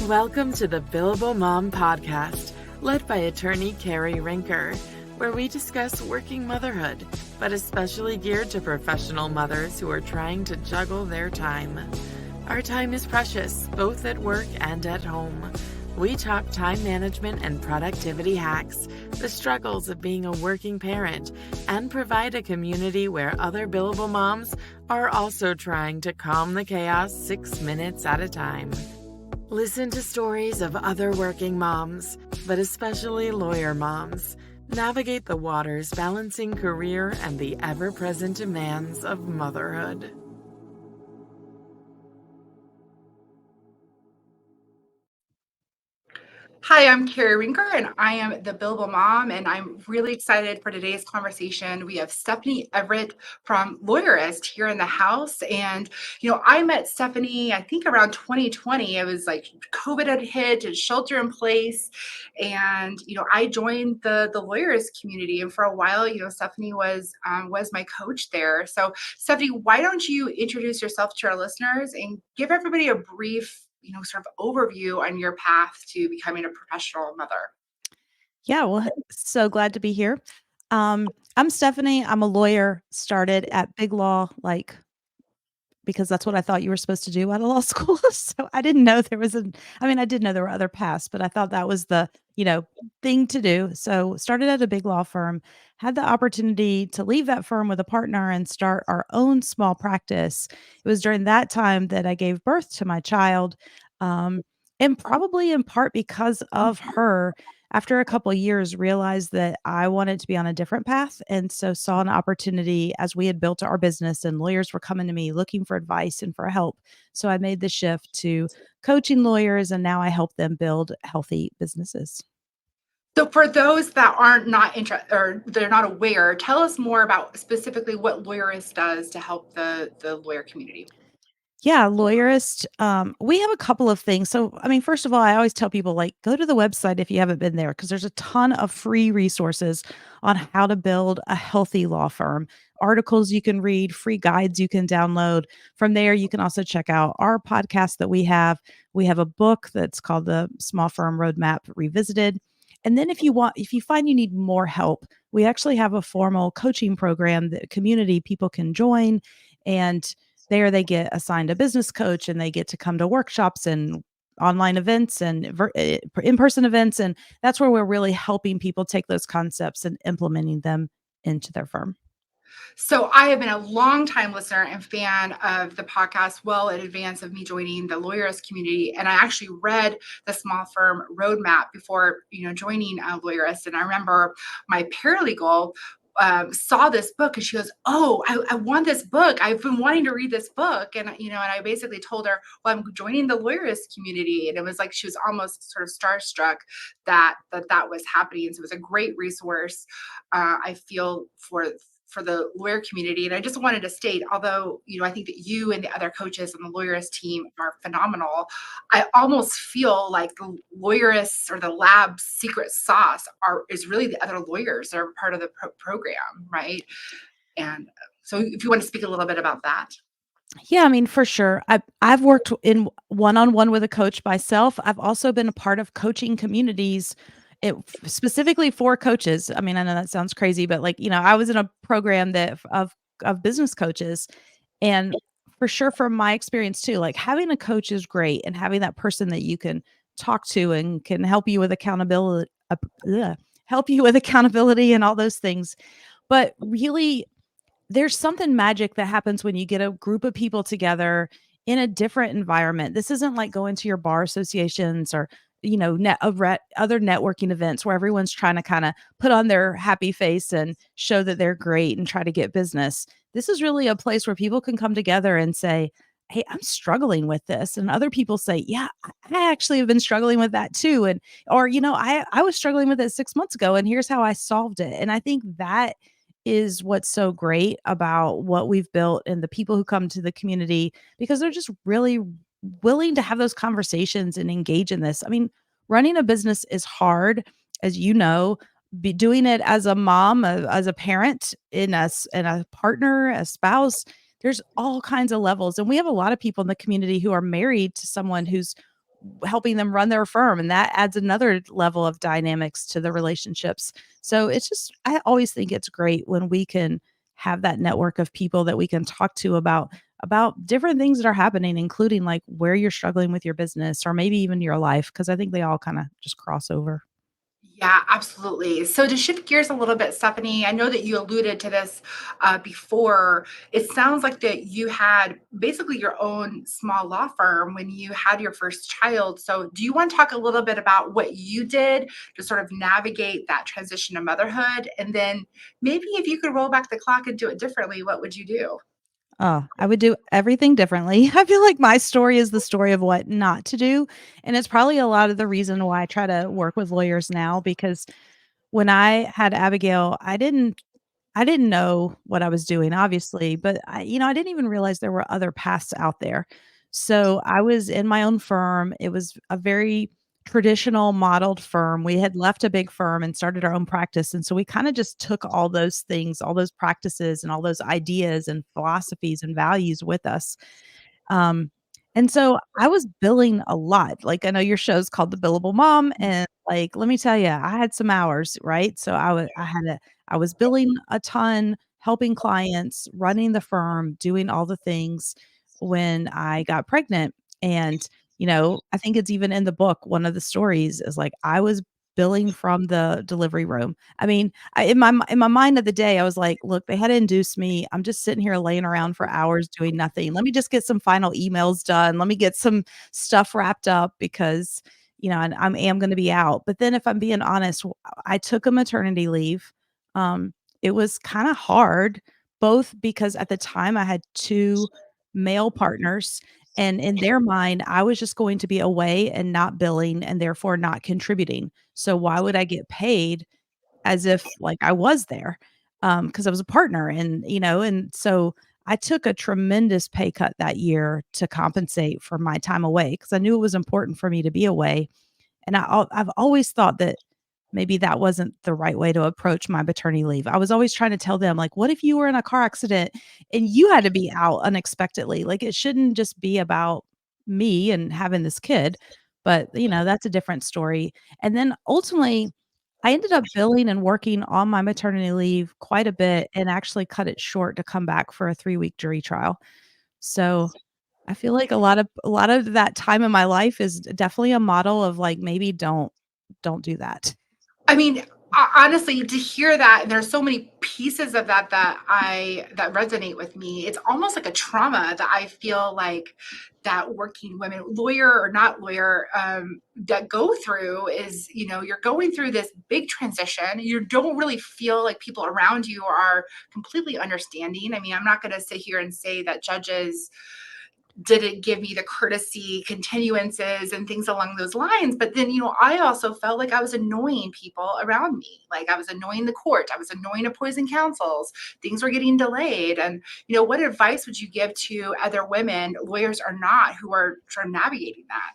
Welcome to the Billable Mom podcast, led by attorney Cari Rinker, where we discuss working motherhood, but especially geared to professional mothers who are trying to juggle their time. Our time is precious, both at work and at home. We talk time management and productivity hacks, the struggles of being a working parent, and provide a community where other billable moms are also trying to calm the chaos 6 minutes at a time. Listen to stories of other working moms, but especially lawyer moms. Navigate the waters balancing career and the ever-present demands of motherhood. Hi, I'm Cari Rinker, and I am the Billable Mom, and I'm really excited for today's conversation. We have Stephanie Everett from Lawyerist here in the house, and I met Stephanie, I think around 2020. It was like COVID had hit and shelter in place, and I joined the Lawyerist community, and for a while, Stephanie was my coach there. So, Stephanie, why don't you introduce yourself to our listeners and give everybody a brief sort of overview on your path to becoming a professional mother? Yeah, well, so glad to be here. I'm Stephanie. I'm a lawyer, started at Big Law, because that's what I thought you were supposed to do out of law school. So I didn't know I did know there were other paths, but I thought that was the, thing to do. So started at a big law firm, had the opportunity to leave that firm with a partner and start our own small practice. It was during that time that I gave birth to my child. Um, and probably in part because of her, after a couple of years, realized that I wanted to be on a different path. And so saw an opportunity as we had built our business and lawyers were coming to me looking for advice and for help. So I made the shift to coaching lawyers, and now I help them build healthy businesses. So for those that aren't not interested or they're not aware, tell us more about specifically what Lawyerist does to help the lawyer community. Yeah, Lawyerist. We have a couple of things. So, first of all, I always tell people go to the website if you haven't been there, because there's a ton of free resources on how to build a healthy law firm. Articles you can read, free guides you can download. From there, you can also check out our podcast that we have. We have a book that's called the Small Firm Roadmap Revisited. And then if you find you need more help, we actually have a formal coaching program that community people can join. And there they get assigned a business coach, and they get to come to workshops and online events and in-person events. And that's where we're really helping people take those concepts and implementing them into their firm. So I have been a long time listener and fan of the podcast well in advance of me joining the Lawyerist community. And I actually read the Small Firm Roadmap before, joining Lawyerist. And I remember my paralegal saw this book and she goes, "Oh, I want this book. I've been wanting to read this book." And, and I basically told her, "Well, I'm joining the Lawyerist community." And it was like, she was almost sort of starstruck that was happening. So it was a great resource. I feel for the lawyer community. And I just wanted to state, although, I think that you and the other coaches on the Lawyerist team are phenomenal, I almost feel like the Lawyerists or the lab's secret sauce is really the other lawyers that are part of the program, right? And so if you want to speak a little bit about that. Yeah, for sure. I've worked in one-on-one with a coach myself. I've also been a part of coaching communities, specifically for coaches. I know that sounds crazy, but I was in a program that of business coaches, and for sure, from my experience too, having a coach is great, and having that person that you can talk to and can help you with accountability, and all those things. But really, there's something magic that happens when you get a group of people together in a different environment. This isn't like going to your bar associations or, other networking events where everyone's trying to kind of put on their happy face and show that they're great and try to get business. This is really a place where people can come together and say, "Hey, I'm struggling with this." And other people say, "Yeah, I actually have been struggling with that too." I was struggling with it 6 months ago, and here's how I solved it. And I think that is what's so great about what we've built and the people who come to the community, because they're just really willing to have those conversations and engage in this. Running a business is hard, as you know, be doing it as a mom, as a parent, and a partner, a spouse. There's all kinds of levels. And we have a lot of people in the community who are married to someone who's helping them run their firm, and that adds another level of dynamics to the relationships. So it's just, I always think it's great when we can have that network of people that we can talk to about different things that are happening, including like where you're struggling with your business or maybe even your life, because I think they all kind of just cross over. Yeah, absolutely. So to shift gears a little bit, Stephanie, I know that you alluded to this before. It sounds like that you had basically your own small law firm when you had your first child. So do you want to talk a little bit about what you did to sort of navigate that transition to motherhood? And then maybe if you could roll back the clock and do it differently, what would you do? Oh, I would do everything differently. I feel like my story is the story of what not to do. And it's probably a lot of the reason why I try to work with lawyers now, because when I had Abigail, I didn't know what I was doing, obviously, but I didn't even realize there were other paths out there. So I was in my own firm. It was a very traditional modeled firm. We had left a big firm and started our own practice. And so we kind of just took all those things, all those practices and all those ideas and philosophies and values with us. Um, and so I was billing a lot. Like, I know your show's called The Billable Mom, and like, let me tell you, I had some hours, right? So I was billing a ton, helping clients, running the firm, doing all the things when I got pregnant. And, I think it's even in the book, one of the stories is like I was billing from the delivery room. I mean, in my mind of the day, I was like, "Look, they had to induce me. I'm just sitting here laying around for hours doing nothing. Let me just get some final emails done. Let me get some stuff wrapped up because, and I am going to be out." But then, if I'm being honest, I took a maternity leave. It was kind of hard, both because at the time I had two male partners, and in their mind, I was just going to be away and not billing and therefore not contributing. So why would I get paid as if like I was there? Because I was a partner, and so I took a tremendous pay cut that year to compensate for my time away because I knew it was important for me to be away. And I've always thought that maybe that wasn't the right way to approach my maternity leave. I was always trying to tell them, like, what if you were in a car accident and you had to be out unexpectedly? Like, it shouldn't just be about me and having this kid. But, that's a different story. And then ultimately, I ended up billing and working on my maternity leave quite a bit and actually cut it short to come back for a 3-week jury trial. So I feel like a lot of that time in my life is definitely a model of like maybe don't do that. I mean, honestly, to hear that, and there's so many pieces of that resonate with me. It's almost like a trauma that I feel like that working women, lawyer or not lawyer, that go through is, you're going through this big transition. You don't really feel like people around you are completely understanding. I mean, I'm not going to sit here and say that judges didn't give me the courtesy continuances and things along those lines. But then, I also felt like I was annoying people around me. Like I was annoying the court. I was annoying opposing counsels. Things were getting delayed. And, what advice would you give to other women, lawyers or not, who are sort of navigating that?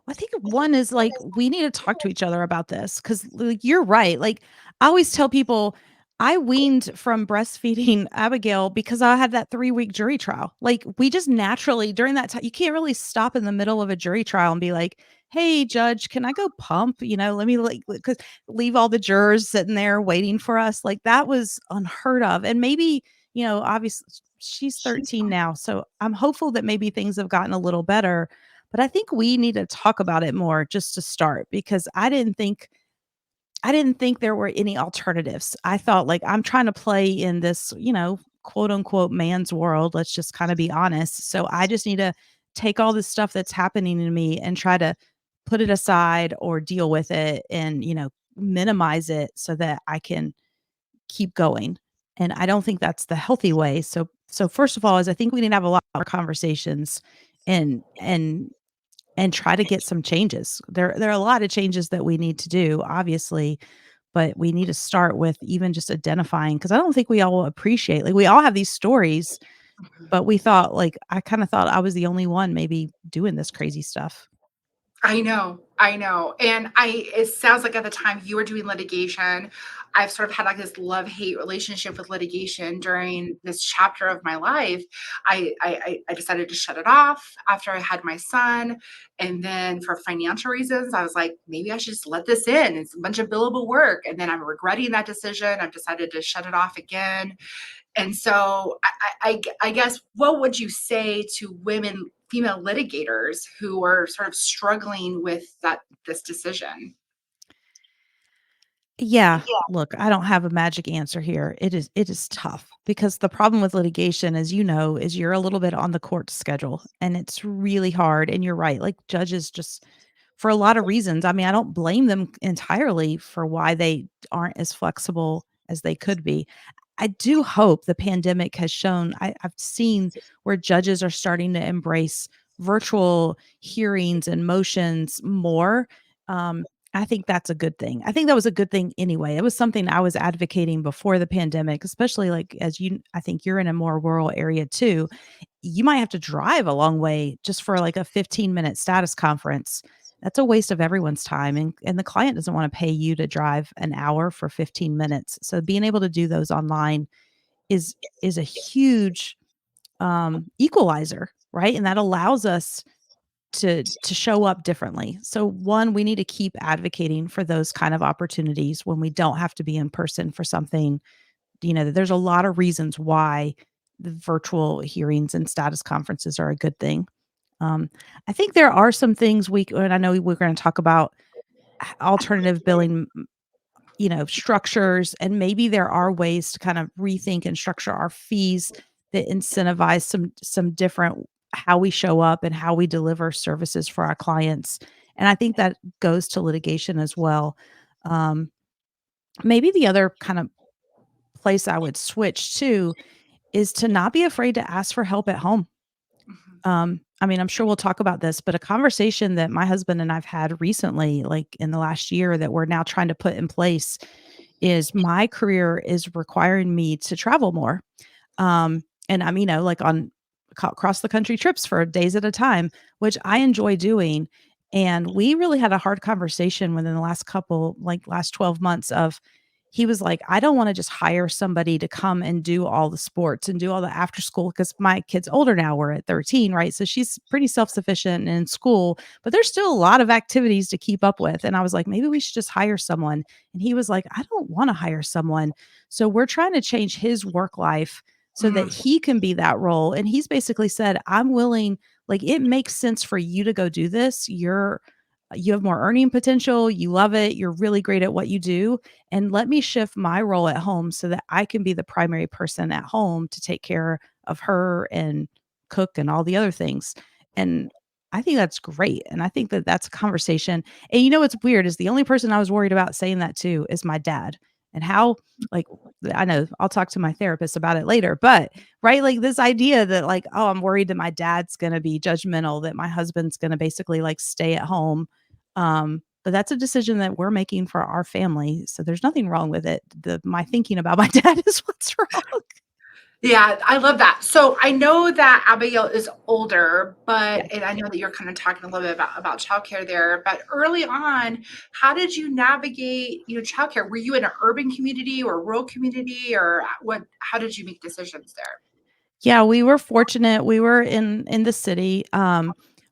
I think one is like we need to talk to each other about this because like you're right. Like I always tell people I weaned from breastfeeding Abigail because I had that 3-week jury trial. Like we just naturally during that time, you can't really stop in the middle of a jury trial and be like, "Hey, judge, can I go pump? Let me like because leave all the jurors sitting there waiting for us." Like that was unheard of. And maybe, obviously she's 13 now. So I'm hopeful that maybe things have gotten a little better, but I think we need to talk about it more just to start because I didn't think there were any alternatives. I thought like I'm trying to play in this, quote unquote man's world. Let's just kind of be honest. So I just need to take all this stuff that's happening to me and try to put it aside or deal with it and, minimize it so that I can keep going. And I don't think that's the healthy way. So first of all, is I think we need to have a lot more conversations and try to get some changes. There are a lot of changes that we need to do, obviously, but we need to start with even just identifying because I don't think we all appreciate like we all have these stories, but we thought like I kind of thought I was the only one maybe doing this crazy stuff. I know, I know. And it sounds like at the time you were doing litigation. I've sort of had like this love-hate relationship with litigation during this chapter of my life. I decided to shut it off after I had my son. And then for financial reasons, I was like, maybe I should just let this in. It's a bunch of billable work. And then I'm regretting that decision. I've decided to shut it off again. And so I guess what would you say to women, female litigators who are sort of struggling with this decision? Yeah, look, I don't have a magic answer here. It is tough because the problem with litigation, as you know, is you're a little bit on the court schedule and it's really hard. And you're right, like judges just for a lot of reasons. I mean, I don't blame them entirely for why they aren't as flexible as they could be. I do hope the pandemic has shown I've seen where judges are starting to embrace virtual hearings and motions more. Um, I think that's a good thing. I think that was a good thing anyway. It was something I was advocating before the pandemic, especially like as you, I think you're in a more rural area too. You might have to drive a long way just for like a 15-minute status conference. That's a waste of everyone's time. And the client doesn't want to pay you to drive an hour for 15 minutes. So being able to do those online is is a huge equalizer, right? And that allows us to show up differently. So one, we need to keep advocating for those kind of opportunities when we don't have to be in person for something. There's a lot of reasons why the virtual hearings and status conferences are a good thing. Um, I think there are some things and I know we're going to talk about alternative billing, structures, and maybe there are ways to kind of rethink and structure our fees that incentivize some different how we show up and how we deliver services for our clients. And I think that goes to litigation as well. Um, Maybe the other kind of place I would switch to is to not be afraid to ask for help at home. Mhm. I mean, I'm sure we'll talk about this, but a conversation that my husband and I've had recently, like in the last year, that we're now trying to put in place is my career is requiring me to travel more. And I'm, like on cross the country trips for days at a time, which I enjoy doing. And we really had a hard conversation within the last 12 months of he was like, I don't want to just hire somebody to come and do all the sports and do all the after school because my kid's older now. We're at 13, right? So she's pretty self sufficient in school, but there's still a lot of activities to keep up with. And I was like, maybe we should just hire someone. And he was like, I don't want to hire someone. So we're trying to change his work life so that Mhm. he can be that role. And he's basically said, I'm willing, like it makes sense for you to go do this. You have more earning potential, you love it, you're really great at what you do, and let me shift my role at home so that I can be the primary person at home to take care of her and cook and all the other things. And I think that's great. And I think that that's a conversation. And what's weird is the only person I was worried about saying that to is my dad. And how, like, I know I'll talk to my therapist about it later, but right, like this idea that like, oh, I'm worried that my dad's going to be judgmental, that my husband's going to basically like stay at home. But that's a decision that we're making for our family, so there's nothing wrong with it. My thinking about my dad is what's wrong. Yeah, I love that. So I know that Abigail is older, Yeah. and I know that you're kind of talking a little bit about childcare there. But early on, how did you navigate, childcare? Were you in an urban community or a rural community, or what? How did you make decisions there? Yeah, we were fortunate. We were in the city.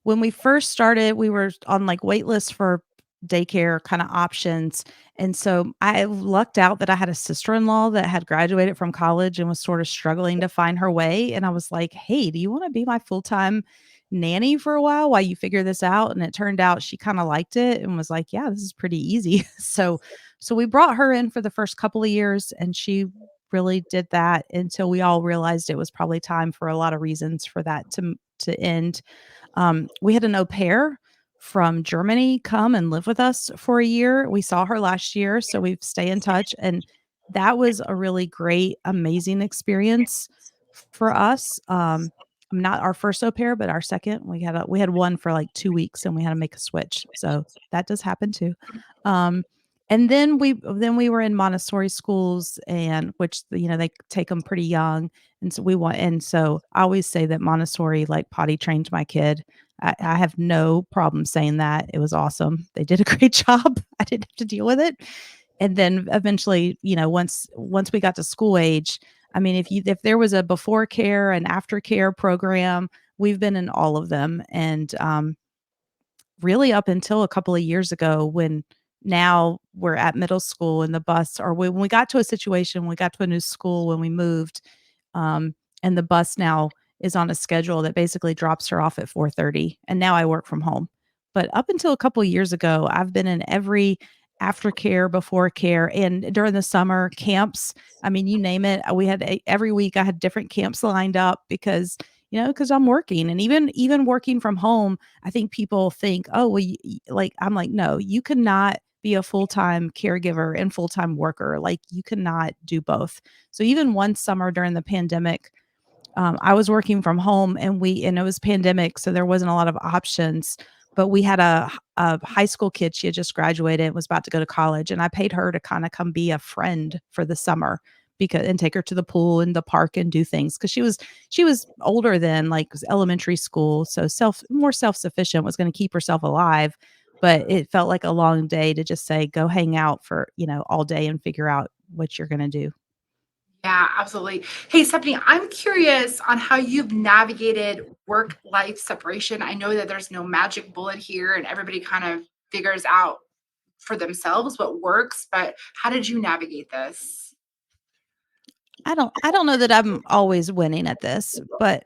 When we first started, we were on like wait lists for daycare kind of options. And so I lucked out that I had a sister-in-law that had graduated from college and was sort of struggling to find her way. And I was like, hey, do you want to be my full-time nanny for a while you figure this out? And it turned out she kind of liked it and was like, yeah, this is pretty easy. So we brought her in for the first couple of years and she really did that until we all realized it was probably time for a lot of reasons for that to end. We had an au pair from Germany come and live with us for a year. We saw her last year, so we've stayed in touch, and that was a really great, amazing experience for us. Not our first au pair, but our second. We had one for like 2 weeks, and we had to make a switch. So that does happen too. Um, and then we were in Montessori schools, and which they take them pretty young, and so I always say that Montessori like potty trained my kid. I have no problem saying that. It was awesome. They did a great job. I didn't have to deal with it. And then eventually, once we got to school age, I mean, if there was a before care and after care program, we've been in all of them. And really up until a couple of years ago, when now we're at middle school in the bus, or when we got to a situation, we got to a new school when we moved, um, and the bus now is on a schedule that basically drops her off at 4:30, and now I work from home. But up until a couple of years ago, I've been in every aftercare, before care, and during the summer camps. I mean, you name it. We had every week I had different camps lined up because I'm working, and even working from home, I think people think, oh, well, like I'm like, no, you cannot be a full time caregiver and full time worker. Like you cannot do both. So even one summer during the pandemic, I was working from home, and it was pandemic, so there wasn't a lot of options. But we had a high school kid. She had just graduated and was about to go to college, and I paid her to kind of come be a friend for the summer because and take her to the pool and the park and do things because she was older than like was elementary school, so more self sufficient, was going to keep herself alive. But it felt like a long day to just say go hang out for all day and figure out what you're going to do. Yeah, absolutely. Hey, Stephanie, I'm curious on how you've navigated work life separation. I know that there's no magic bullet here and everybody kind of figures out for themselves what works, but how did you navigate this? I don't know that I'm always winning at this, but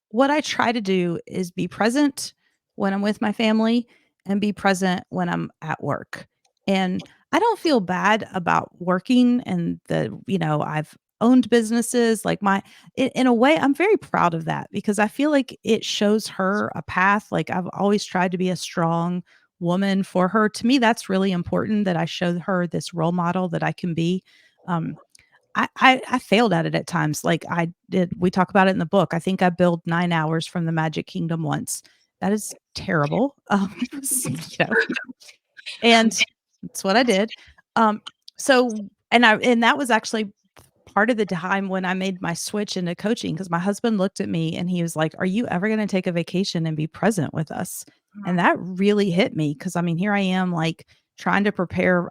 what I try to do is be present when I'm with my family and be present when I'm at work. And I don't feel bad about working and I've owned businesses like in a way I'm very proud of that because I feel like it shows her a path. Like I've always tried to be a strong woman for her. To me, that's really important that I show her this role model that I can be. Um, I failed at it at times, like, I did we talk about it in the book. I think I billed 9 hours from the Magic Kingdom once. That is terrible. It was, and that's what I did. Um, and that was actually part of the time when I made my switch into coaching because my husband looked at me and he was like, "Are you ever gonna take a vacation and be present with us?" And that really hit me because I mean, here I am, like, trying to prepare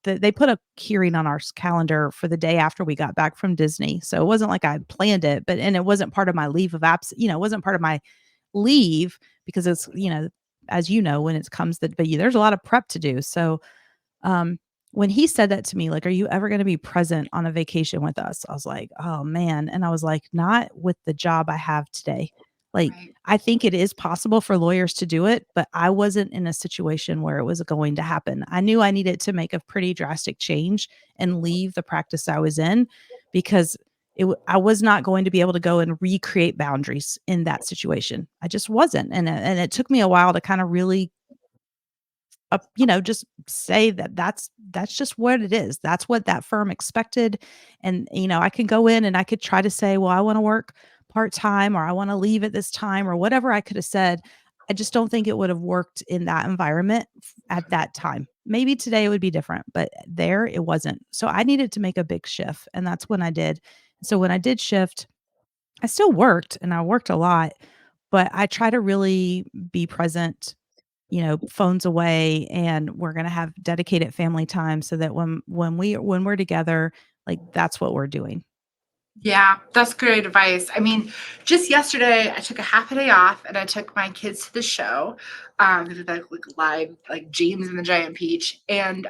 they put a hearing on our calendar for the day after we got back from Disney, so it wasn't like I had planned it, and it wasn't part of my leave of it wasn't part of my leave because as you know, when it comes that but there's a lot of prep to do, so um, when he said that to me, like, "Are you ever gonna be present on a vacation with us?" I was like, "Oh, man," and I was like, "Not with the job I have today." Like, Right. I think it is possible for lawyers to do it, but I wasn't in a situation where it was going to happen. I knew I needed to make a pretty drastic change and leave the practice I was in because I was not going to be able to go and recreate boundaries in that situation. I just wasn't, and it took me a while to kinda really just say that that's just what it is. That's what that firm expected. And, I can go in and I could try to say, well, I want to work part time or I want to leave at this time or whatever I could have said. I just don't think it would have worked in that environment at that time. Maybe today it would be different, but there it wasn't. So I needed to make a big shift. And that's when I did. So when I did shift, I still worked and I worked a lot, but I try to really be present, phones away, and we're gonna have dedicated family time so that when we're together, like, that's what we're doing. Yeah, that's great advice. I mean, just yesterday, I took a half a day off and I took my kids to the show. They did like live, like James and the Giant Peach, and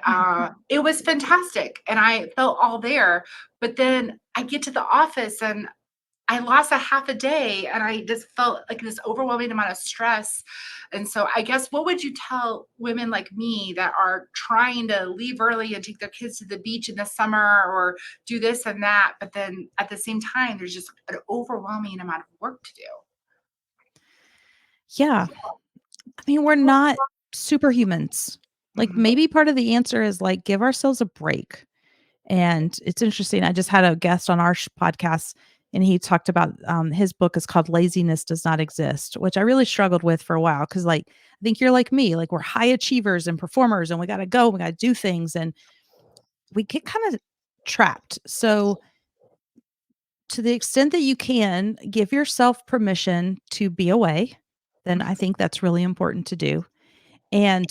it was fantastic. And I felt all there. But then I get to the office and I lost a half a day and I just felt like this overwhelming amount of stress. And so I guess what would you tell women like me that are trying to leave early and take their kids to the beach in the summer or do this and that, but then at the same time, there's just an overwhelming amount of work to do. Yeah. I mean, we're not superhumans. Like, Mhm. maybe part of the answer is, like, give ourselves a break. And it's interesting, I just had a guest on our podcast, and he talked about, his book is called Laziness Does Not Exist, which I really struggled with for a while because, like, I think you're like me, like, we're high achievers and performers, and we gotta do things, and we get kinda trapped. So, to the extent that you can, give yourself permission to be away, then I think that's really important to do. And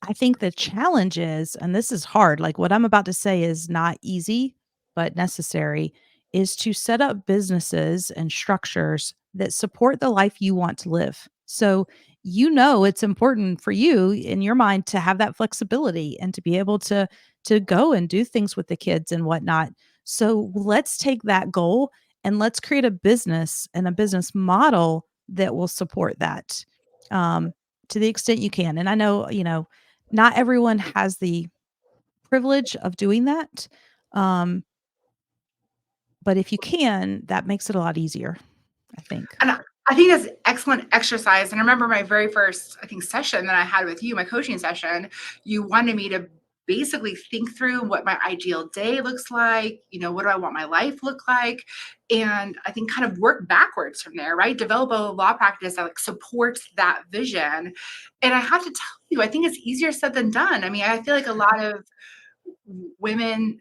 I think the challenge is, and this is hard, like what I'm about to say is not easy, but necessary, is to set up businesses and structures that support the life you want to live. So, it's important for you in your mind to have that flexibility and to be able to go and do things with the kids and whatnot. So let's take that goal and let's create a business and a business model that will support that, um, to the extent you can. And I know, not everyone has the privilege of doing that. Um, but if you can, that makes it a lot easier, I think. And I think that's excellent exercise. And I remember my very first, I think, session that I had with you, my coaching session, you wanted me to basically think through what my ideal day looks like, what do I want my life look like? And I think kind of work backwards from there, right? Develop a law practice that like supports that vision. And I have to tell you, I think it's easier said than done. I mean, I feel like a lot of women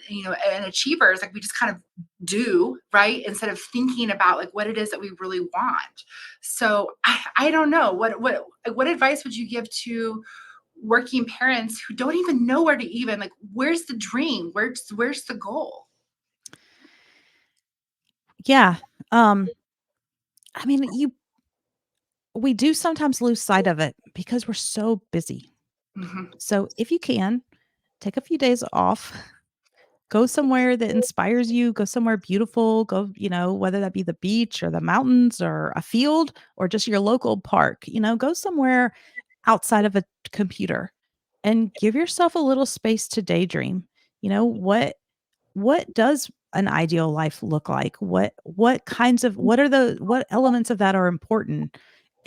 and achievers, like we just kind of do, right, instead of thinking about like what it is that we really want. So I don't know what advice would you give to working parents who don't even know where to even, like, where's the dream, where's the goal? Yeah. Um, I mean, we do sometimes lose sight of it because we're so busy. Mhm. So if you can, take a few days off, go somewhere that inspires you, go somewhere beautiful, go, whether that be the beach or the mountains or a field or just your local park, go somewhere outside of a computer and give yourself a little space to daydream. What does an ideal life look like? What elements of that are important?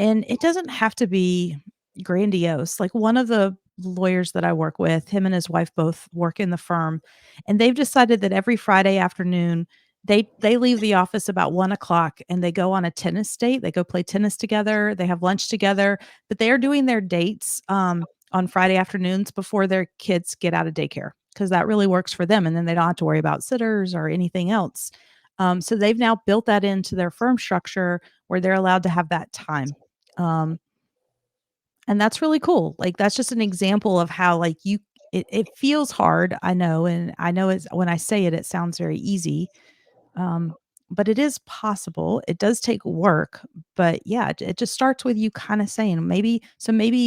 And it doesn't have to be grandiose. Like one of the lawyers that I work with, him and his wife both work in the firm, and they've decided that every Friday afternoon they leave the office about 1 o'clock and they go on a tennis date. They go play tennis together, they have lunch together, but they are doing their dates on Friday afternoons before their kids get out of daycare because that really works for them. And then they don't have to worry about sitters or anything else. So they've now built that into their firm structure where they're allowed to have that time. Um, and that's really cool. Like that's just an example of how like it feels hard. I know. And I know it's when I say it, it sounds very easy. Um, but it is possible. It does take work, but yeah, it just starts with you kind of saying maybe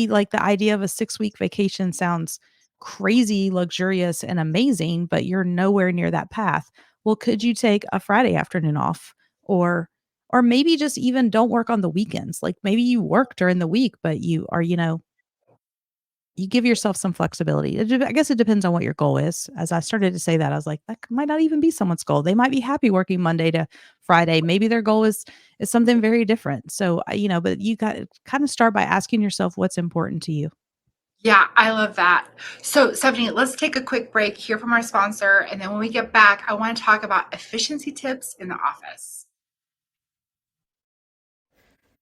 like the idea of a 6-week vacation sounds crazy, luxurious, and amazing, but you're nowhere near that path. Well, could you take a Friday afternoon off, or maybe just even don't work on the weekends? Like maybe you work during the week, but you give yourself some flexibility. I guess it depends on what your goal is. As I started to say that, I was like, that might not even be someone's goal. They might be happy working Monday to Friday. Maybe their goal is something very different. So, but you got to kind of start by asking yourself what's important to you. Yeah, I love that. So, Stephanie, let's take a quick break, hear from our sponsor, and then when we get back, I want to talk about efficiency tips in the office.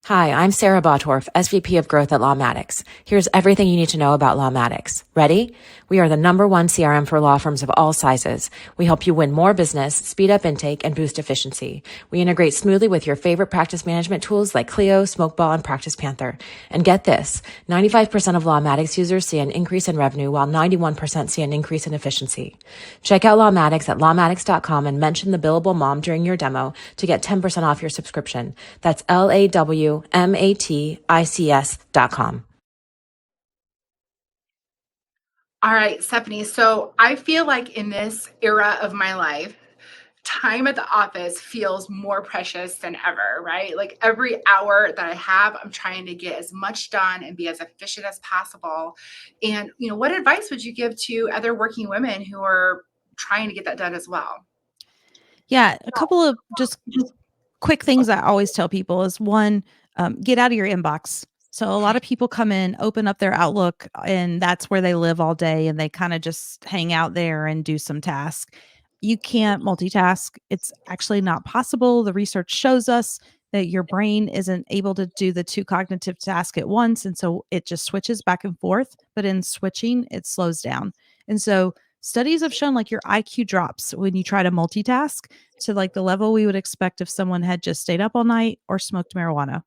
Hi, I'm Sarah Bottorff, SVP of Growth at Lawmatics. Here's everything you need to know about Lawmatics. Ready? We are the #1 CRM for law firms of all sizes. We help you win more business, speed up intake, and boost efficiency. We integrate smoothly with your favorite practice management tools like Clio, Smokeball, and Practice Panther. And get this, 95% of Lawmatics users see an increase in revenue while 91% see an increase in efficiency. Check out Lawmatics at lawmatics.com and mention the Billable Mom during your demo to get 10% off your subscription. That's LAWMATICS.com. All right, Stephanie. So I feel like in this era of my life, time at the office feels more precious than ever, right? Like every hour that I have, I'm trying to get as much done and be as efficient as possible. And, what advice would you give to other working women who are trying to get that done as well? Yeah, a couple of just quick things I always tell people is one, get out of your inbox. So a lot of people come in, open up their Outlook, and that's where they live all day and they kind of just hang out there and do some tasks. You can't multitask. It's actually not possible. The research shows us that your brain isn't able to do the two cognitive tasks at once. And so it just switches back and forth. But in switching, it slows down. And so studies have shown like your IQ drops when you try to multitask to like the level we would expect if someone had just stayed up all night or smoked marijuana.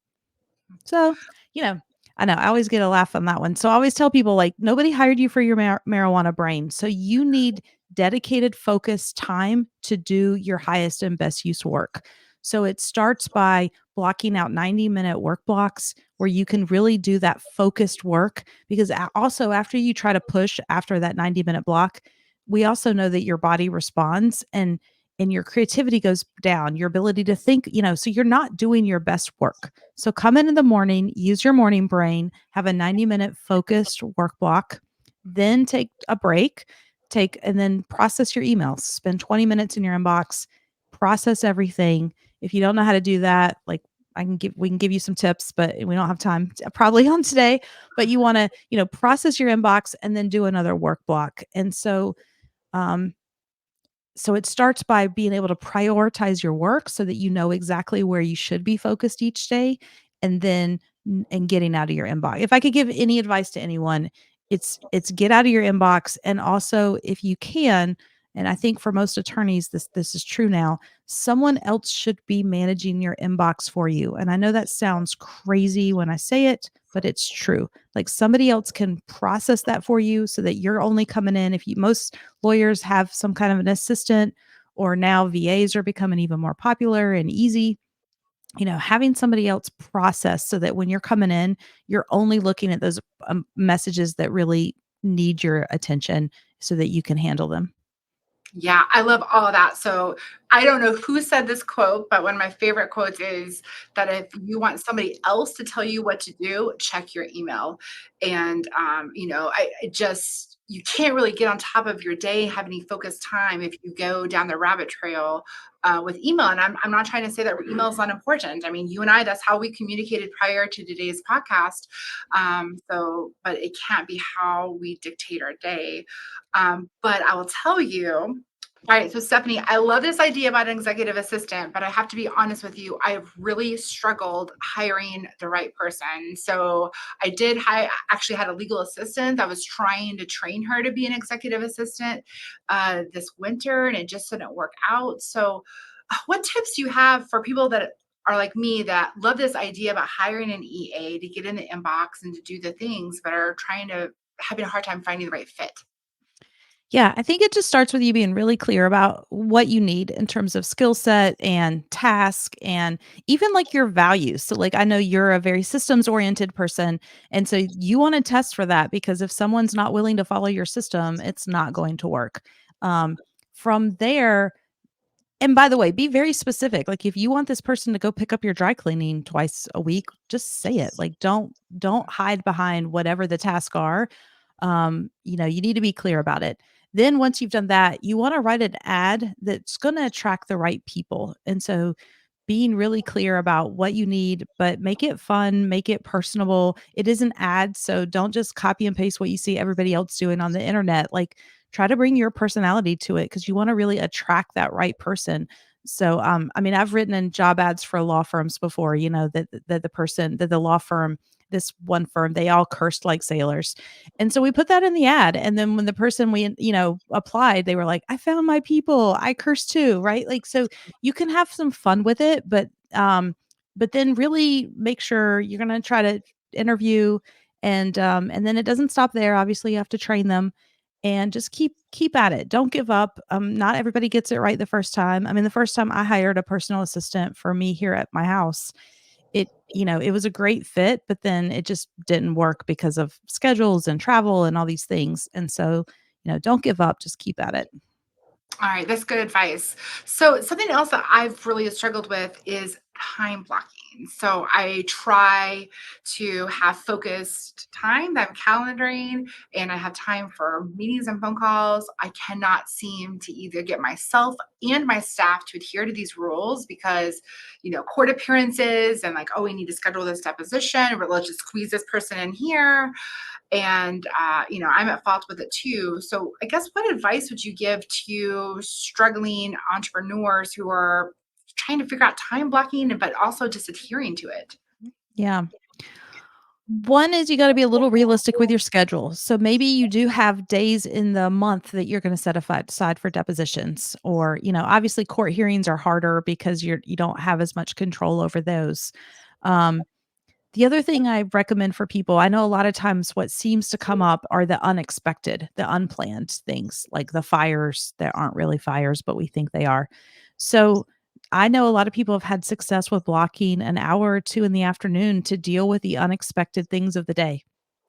So, you know, I know I always get a laugh on that one. So I always tell people like nobody hired you for your marijuana brain. So you need dedicated focused time to do your highest and best use work. So it starts by blocking out 90-minute work blocks where you can really do that focused work because also after you try to push after that 90-minute block, we also know that your body responds and your creativity goes down, your ability to think, so you're not doing your best work. So come in the morning, use your morning brain, have a 90-minute focused work block, then take a break, and then process your emails. Spend 20 minutes in your inbox, process everything. If you don't know how to do that, like we can give you some tips, but we don't have time probably on today, but you want to, process your inbox and then do another work block. And um, so it starts by being able to prioritize your work so that you know exactly where you should be focused each day and then and getting out of your inbox. If I could give any advice to anyone, it's get out of your inbox and also if you can, and I think for most attorneys this is true now, someone else should be managing your inbox for you. And I know that sounds crazy when I say it, but it's true. Like somebody else can process that for you so that you're only coming in if you most lawyers have some kind of an assistant or now VAs are becoming even more popular and easy. Having somebody else process so that when you're coming in, you're only looking at those messages that really need your attention so that you can handle them. Yeah, I love all of that. So I don't know who said this quote, but one of my favorite quotes is that if you want somebody else to tell you what to do, check your email. And I just you can't really get on top of your day, have any focused time if you go down the rabbit trail with email. And I'm not trying to say that email is unimportant. I mean, you and I, that's how we communicated prior to today's podcast. But it can't be how we dictate our day. But I will tell you, all right, so Stephanie, I love this idea about an executive assistant, but I have to be honest with you. I've really struggled hiring the right person. So actually had a legal assistant that was trying to train her to be an executive assistant this winter, and it just didn't work out. So what tips do you have for people that are like me that love this idea about hiring an EA to get in the inbox and to do the things, but are having a hard time finding the right fit? Yeah, I think it just starts with you being really clear about what you need in terms of skill set and task and even like your values. So, like, I know you're a very systems oriented person. And so you want to test for that because if someone's not willing to follow your system, it's not going to work. Um, from there, and by the way, be very specific. Like if you want this person to go pick up your dry cleaning twice a week, just say it. Like don't hide behind whatever the tasks are. You need to be clear about it. Then once you've done that, you want to write an ad that's going to attract the right people. And so being really clear about what you need, but make it fun, make it personable. It is an ad, so don't just copy and paste what you see everybody else doing on the internet. Like try to bring your personality to it because you want to really attract that right person. So I mean, I've written in job ads for law firms before, that the person that the law firm, this one firm, they all cursed like sailors. And so we put that in the ad. And then when the person applied, they were like, I found my people. I curse too. Right. Like, so you can have some fun with it, but then really make sure you're going to try to interview and then it doesn't stop there. Obviously you have to train them and just keep at it. Don't give up. Not everybody gets it right the first time. I mean, the first time I hired a personal assistant for me here at my house, it was a great fit, but then it just didn't work because of schedules and travel and all these things. And so, don't give up, just keep at it. All right, that's good advice. So something else that I've really struggled with is time blocking. So I try to have focused time that I'm calendaring and I have time for meetings and phone calls. I cannot seem to either get myself and my staff to adhere to these rules because, court appearances and like, oh, we need to schedule this deposition, or let's just squeeze this person in here. And I'm at fault with it too. So I guess what advice would you give to struggling entrepreneurs who are trying to figure out time blocking but also just adhering to it? Yeah. One is you got to be a little realistic with your schedule. So maybe you do have days in the month that you're going to set aside for depositions, or obviously court hearings are harder because you don't have as much control over those. Um, The other thing I recommend for people, I know a lot of times what seems to come up are the unexpected, the unplanned things, like the fires that aren't really fires, but we think they are. So I know a lot of people have had success with blocking an hour or two in the afternoon to deal with the unexpected things of the day.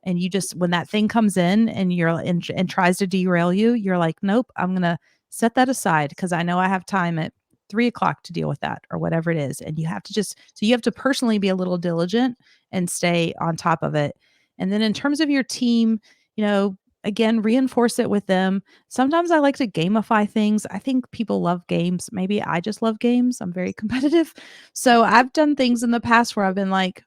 And you just, when that thing comes in and and tries to derail you, you're like, nope, I'm going to set that aside because I know I have time at 3 o'clock to deal with that or whatever it is. And you have to so you have to personally be a little diligent and stay on top of it. And then in terms of your team, again, reinforce it with them. Sometimes I like to gamify things. I think people love games. Maybe I just love games. I'm very competitive. So I've done things in the past where I've been like,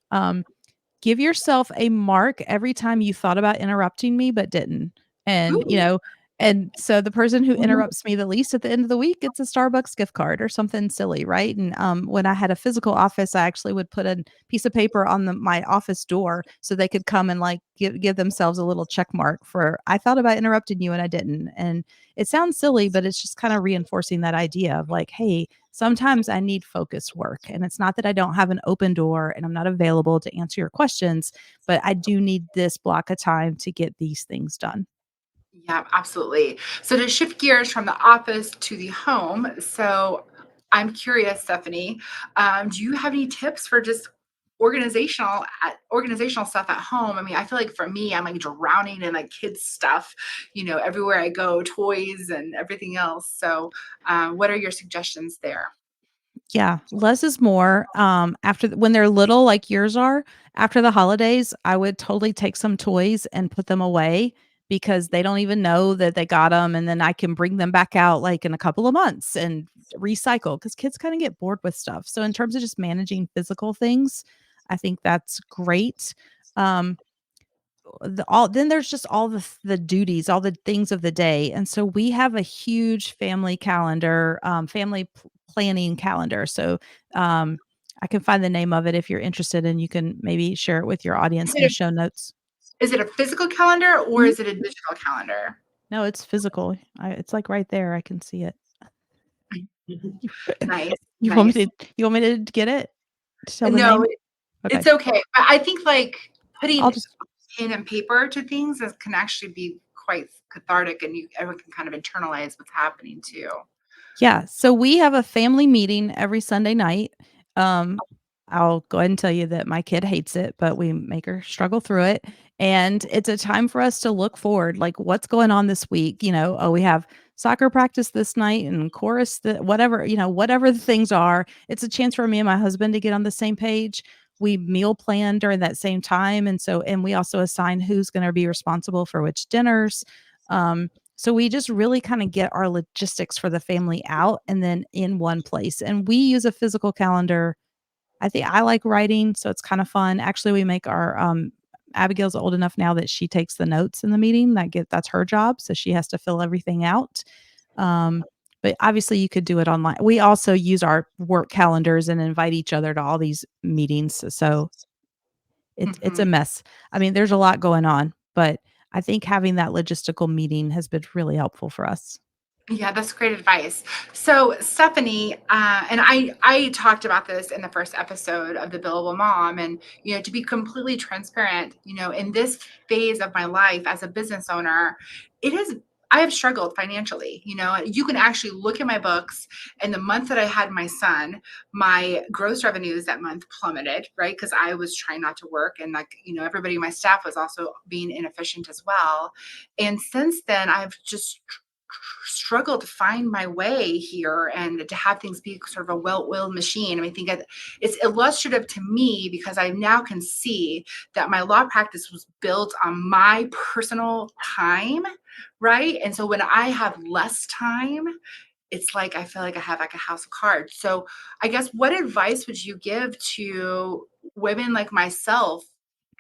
give yourself a mark every time you thought about interrupting me but didn't. And, Ooh. and so the person who interrupts me the least at the end of the week gets a Starbucks gift card or something silly, right? And when I had a physical office, I actually would put a piece of paper on my office door so they could come and like give themselves a little check mark for I thought about interrupting you and I didn't. And it sounds silly, but it's just kind of reinforcing that idea of like, hey, sometimes I need focused work. And it's not that I don't have an open door and I'm not available to answer your questions, but I do need this block of time to get these things done. Yeah, absolutely. So to shift gears from the office to the home, so I'm curious, Stephanie, do you have any tips for just organizational stuff at home? I mean, I feel like for me, I'm like drowning in like kids stuff, everywhere I go, toys and everything else. So, what are your suggestions there? Yeah, less is more. When they're little, like yours are, after the holidays, I would totally take some toys and put them away because they don't even know that they got them, and then I can bring them back out like in a couple of months and recycle because kids kind of get bored with stuff. So in terms of just managing physical things, I think that's great. Um, then there's just all the duties, all the things of the day. And so we have a huge family calendar, planning calendar. So I can find the name of it if you're interested, and you can maybe share it with your Is audience in it the a, show notes. is it a physical calendar or Mhm. is it a digital calendar? No, it's physical. It's like right there. I can see it. You, Nice, you want nice. me to you want me to get it? To tell the No, name? Okay. it's okay. I think like I'll putting just pen and paper to things that can actually be quite cathartic and everyone can kind of internalize what's happening too. Yeah, so we have a family meeting every Sunday night. Um, I'll go ahead and tell you that my kid hates it, but we make her struggle through it. And it's a time for us to look forward, like what's going on this week. Oh, we have soccer practice this night and chorus, whatever, whatever the things are. It's a chance for me and my husband to get on the same page. We meal plan during that same time. And we also assign who's going to be responsible for which dinners. So we just really kind of get our logistics for the family out and then in one place. And we use a physical calendar. I think I like writing, so it's kind of fun. Actually, we make our Abigail's old enough now that she takes the notes in the meeting. That's her job, so she has to fill everything out. Um, but obviously, you could do it online. We also use our work calendars and invite each other to all these meetings. So it's a Mhm. mess. I mean, there's a lot going on, but I think having that logistical meeting has been really helpful for us. Yeah, that's great advice. So, Stephanie, and I talked about this in the first episode of the Billable Mom, and to be completely transparent, in this phase of my life as a business owner, it is I have struggled financially. You can actually look at my books, and the month that I had my son, my gross revenues that month plummeted, right? Because I was trying not to work, and like everybody in my staff was also being inefficient as well. And since then, I've just struggle to find my way here and to have things be sort of a well-oiled machine. I mean, I think it's illustrative to me because I now can see that my law practice was built on my personal time, right? And so when I have less time, it's like I feel like I have like a house of cards. So I guess what advice would you give to women like myself,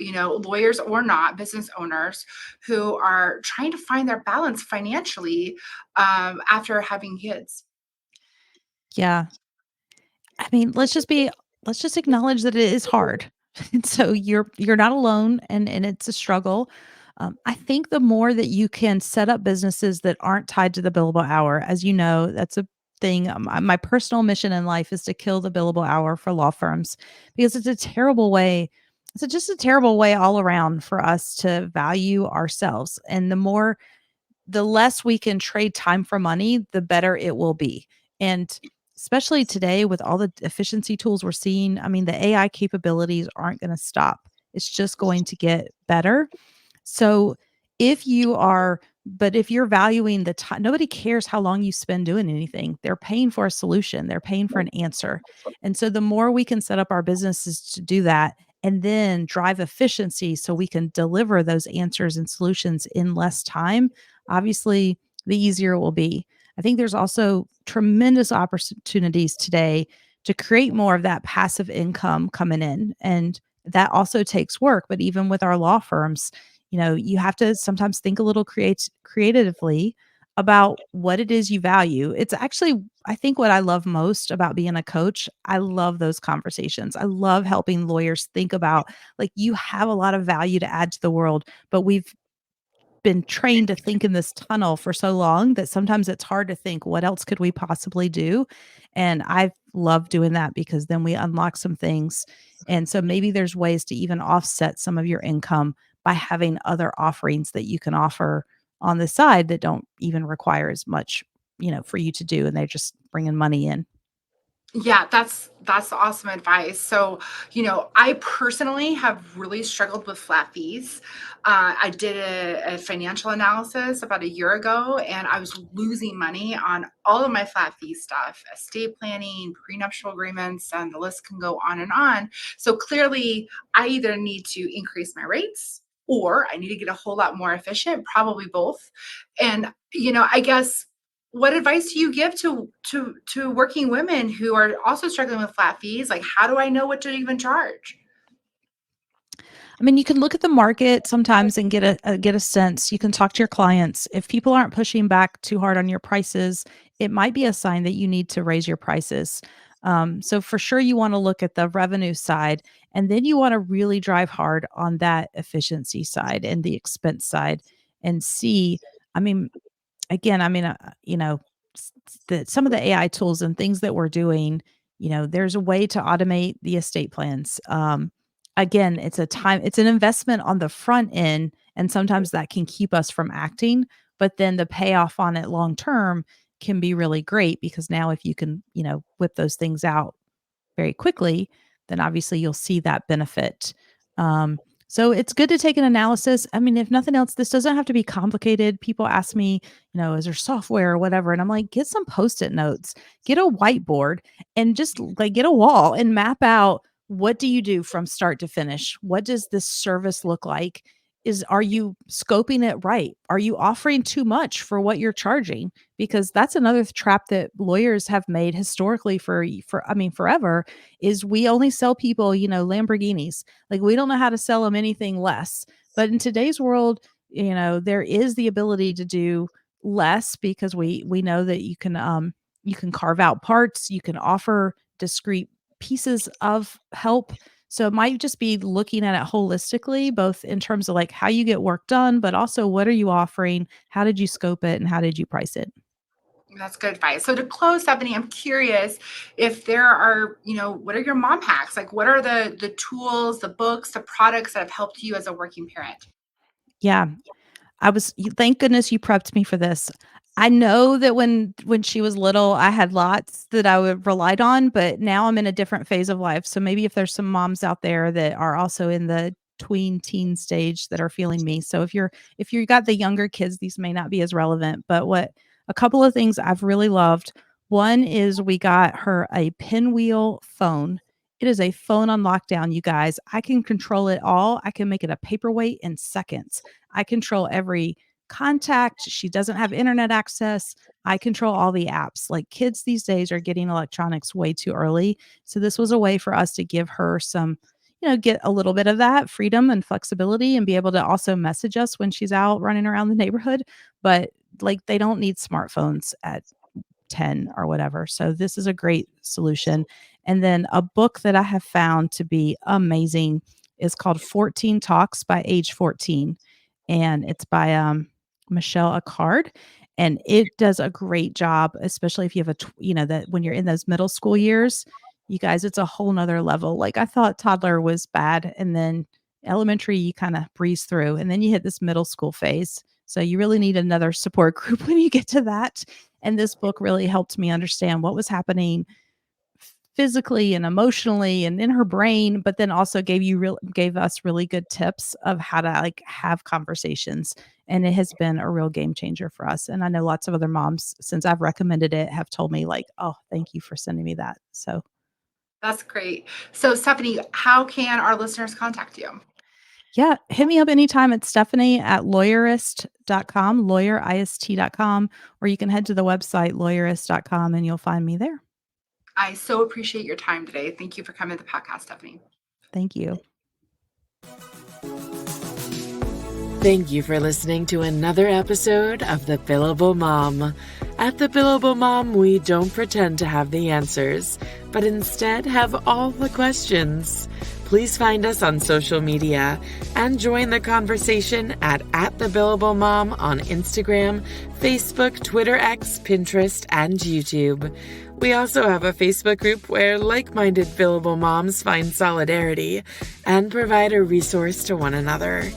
lawyers or not, business owners who are trying to find their balance financially after having kids? Yeah. I mean, let's just acknowledge that it is hard. And so you're not alone and it's a struggle. I think the more that you can set up businesses that aren't tied to the billable hour, as you know, that's a thing. My personal mission in life is to kill the billable hour for law firms because it's a terrible way. It's just a terrible way all around for us to value ourselves. And the less we can trade time for money, the better it will be. And especially today with all the efficiency tools we're seeing, I mean, the AI capabilities aren't going to stop. It's just going to get better. So if you are, but if you're valuing the time, nobody cares how long you spend doing anything. They're paying for a solution, they're paying for an answer. And so the more we can set up our businesses to do that and then drive efficiency so we can deliver those answers and solutions in less time, obviously the easier it will be. I think there's also tremendous opportunities today to create more of that passive income coming in. And that also takes work. But even with our law firms, you have to sometimes think a little creatively about what it is you value. It's actually, I think, what I love most about being a coach. I love those conversations. I love helping lawyers think about, like, you have a lot of value to add to the world, but we've been trained to think in this tunnel for so long that sometimes it's hard to think, what else could we possibly do? And I love doing that because then we unlock some things. And so maybe there's ways to even offset some of your income by having other offerings that you can offer on the side that don't even require as much, for you to do. And they're just bringing money in. Yeah, that's awesome advice. So, I personally have really struggled with flat fees. I did a financial analysis about a year ago, and I was losing money on all of my flat fee stuff, estate planning, prenuptial agreements, and the list can go on and on. So clearly, I either need to increase my rates or I need to get a whole lot more efficient, probably both. And, I guess, what advice do you give to working women who are also struggling with flat fees? Like, how do I know what to even charge? I mean, you can look at the market sometimes and get a sense. You can talk to your clients. If people aren't pushing back too hard on your prices, it might be a sign that you need to raise your prices. So for sure, you want to look at the revenue side, and then you want to really drive hard on that efficiency side and the expense side, and see. I mean, again, I mean, some of the AI tools and things that we're doing, there's a way to automate the estate plans. Again, it's an investment on the front end, and sometimes that can keep us from acting. But then the payoff on it long term can be really great because now if you can, whip those things out very quickly, then obviously you'll see that benefit. Um, so it's good to take an analysis. I mean, if nothing else, this doesn't have to be complicated. People ask me, is there software or whatever? And I'm like, get some post-it notes, get a whiteboard, and just like get a wall and map out, what do you do from start to finish? What does this service look like? Are you scoping it right? Are you offering too much for what you're charging? Because that's another trap that lawyers have made historically for I mean forever, is we only sell people, Lamborghinis. Like, we don't know how to sell them anything less. But in today's world, there is the ability to do less because we know that you can carve out parts, you can offer discrete pieces of help. So it might just be looking at it holistically, both in terms of like how you get work done, but also what are you offering? How did you scope it and how did you price it? That's good advice. So to close, Stephanie, I'm curious if there are, what are your mom hacks? Like, what are the tools, the books, the products that have helped you as a working parent? Yeah. Thank goodness you prepped me for this. I know that when she was little, I had lots that I would relied on, but now I'm in a different phase of life. So maybe if there's some moms out there that are also in the tween teen stage that are feeling me. So if you got the younger kids, these may not be as relevant, but what a couple of things I've really loved. One is we got her a pinwheel phone. It is a phone on lockdown, you guys. I can control it all. I can make it a paperweight in seconds. I control every contact. She doesn't have internet access. I control all the apps. Like, kids these days are getting electronics way too early. So this was a way for us to give her some, get a little bit of that freedom and flexibility and be able to also message us when she's out running around the neighborhood. But like, they don't need smartphones at 10 or whatever. So this is a great solution. And then a book that I have found to be amazing is called 14 Talks by Age 14. And it's by Michelle Acard. And it does a great job, especially if you have that when you're in those middle school years, you guys, it's a whole nother level. Like I thought toddler was bad, and then elementary, you kind of breeze through, and then you hit this middle school phase. So you really need another support group when you get to that. And this book really helped me understand what was happening physically and emotionally and in her brain, but then also gave us really good tips of how to like have conversations. And it has been a real game changer for us. And I know lots of other moms, since I've recommended it, have told me like, oh, thank you for sending me that. So That's great. So Stephanie, how can our listeners contact you? yeah, hit me up anytime at Stephanie@lawyerist.com, lawyerist.com, or you can head to the website lawyerist.com and you'll find me there. I so appreciate your time today. Thank you for coming to the podcast, Stephanie. Thank you. Thank you for listening to another episode of The Billable Mom. At The Billable Mom, we don't pretend to have the answers, but instead have all the questions. Please find us on social media and join the conversation at The Billable Mom on Instagram, Facebook, Twitter, X, Pinterest, and YouTube. We also have a Facebook group where like-minded billable moms find solidarity and provide a resource to one another.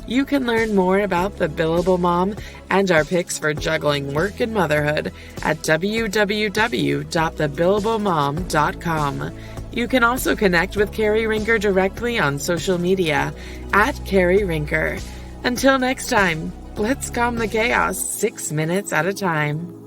You can learn more about The Billable Mom and our picks for juggling work and motherhood at www.thebillablemom.com. You can also connect with Cari Rinker directly on social media at Cari Rinker. Until next time, let's calm the chaos 6 minutes at a time.